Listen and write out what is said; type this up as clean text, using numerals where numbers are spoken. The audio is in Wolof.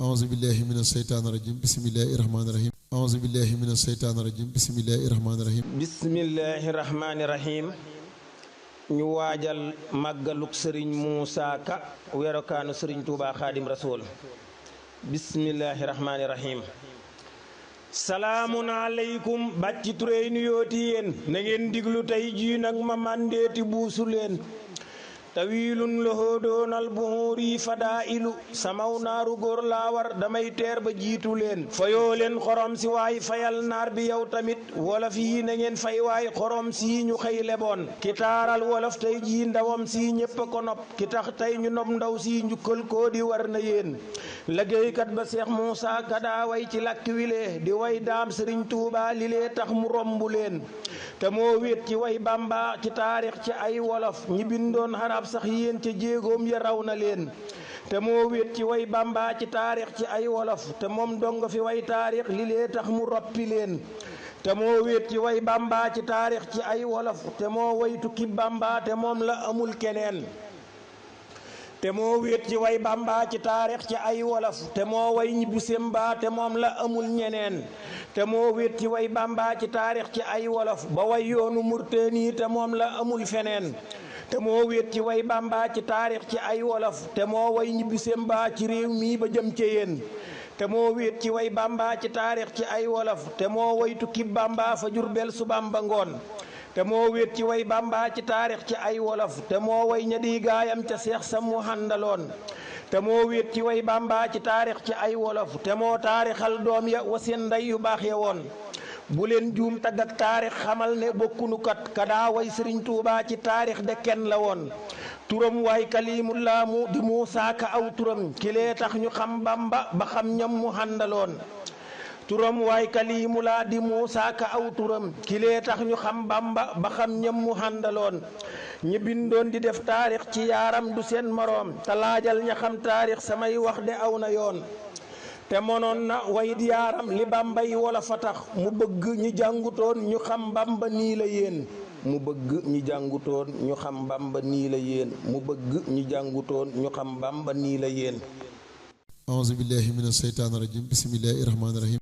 أعوذ بالله من الشيطان الرجيم بسم الله الرحمن الرحيم أعوذ بالله من الشيطان الرجيم بسم الله الرحمن الرحيم bismillahi rahmaani rahim ñu waajal màggaluk sëriñ Moussa Ka weerokaanu sëriñ Touba Xaadim Rasool bismillahi rahmaani rahim salaamun aleykum bàcci turéy nu yooti yéen na ngeen diglu tey jii nag ma màndeeti buusu leen tawilun loxoo doonal buxuuri fadaa ilu samaw naaru góor laa war damay teer ba jiitu leen fayoo leen xorom si waay fayal naar bi yow tamit wolof yi na ngeen fay waay xorom si ñu xëy leboon ki taaral wolof tey jii ndawam si ñépp a ko nopp ki tax tey ñu nopp ndaw si njukkal koo di war na yéen liggéeykat ba Seex Muusaa Ka daa way ci làkk wile di way daam Sëriñ Tuubaa li lee tax mu romb leen te moo wéet ci way Bàmba ci taarix ci ay wolof ñi bindoon xarab sax yéen ca jéegoom ya raw na leen te moo wéet ci way Bàmba ci taarix ci ay wolof te moom dong fi way taarix li lee tax mu roppi leen te moo wéet ci way Bàmba ci taarix ci ay wolof te moo way tukki Bàmba te moom la amul keneen te moo wéet ci way Bàmba ci taarix ci ay wolof te moo way ñibbu Semba te moom la amul ñeneen te moo wéet ci way Bàmba ci taarix ci ay wolof ba way yoonu Murteeni te moom la amul feneen te moo wéet ci way Bàmba ci taarix ci ay wolof te moo way ñibbi Semba ci réew mi ba jëm ca yéen te moo wéet ci way Bàmba ci taarix ci ay wolof te moo way tukki Bàmba fa Jurbel su Bàmba ngoon te moo wéet ci way Bàmba ci taarix ci ay wolof te moo way ña di gaayam ca seex sa mu àndaloon te moo wéet ci way Bàmba ci taarix ci ay wolof te moo taarixal doom ya wa seen ndey yu baax ya woon bu leen juum tagg ak taarix xamal ne bokkunu kat ka daa way Sëriñ Tuubaa ci taarix de kenn la woon turam waay Kalimullaa mu di Muusaa Ka aw turam kilee tax ñu xam Bàmba ba xam ñam mu àndaloon turam waay Kalimullaa di Muusaa Ka aw turam kilee tax ñu xam Bàmba ba xam ñam mu àndaloon ñi bindoon di def taarix ci yaaram du seen moroom te laajal ña xam taarix samay wax de aw na yoon te mënoon na wayit yaaram li Bàmba yi wala fa tax mu bëgg ñi jàngutoon ñu xam Bàmba nii la yéen mu bëgg ñi jàngutoon ñu xam Bàmba nii la yéen mu bëgg ñi jàngutoon ñu xam Bàmba nii la yéen أعوذ بالله من الشيطان الرجيم بسم الله الرحمن الرحيم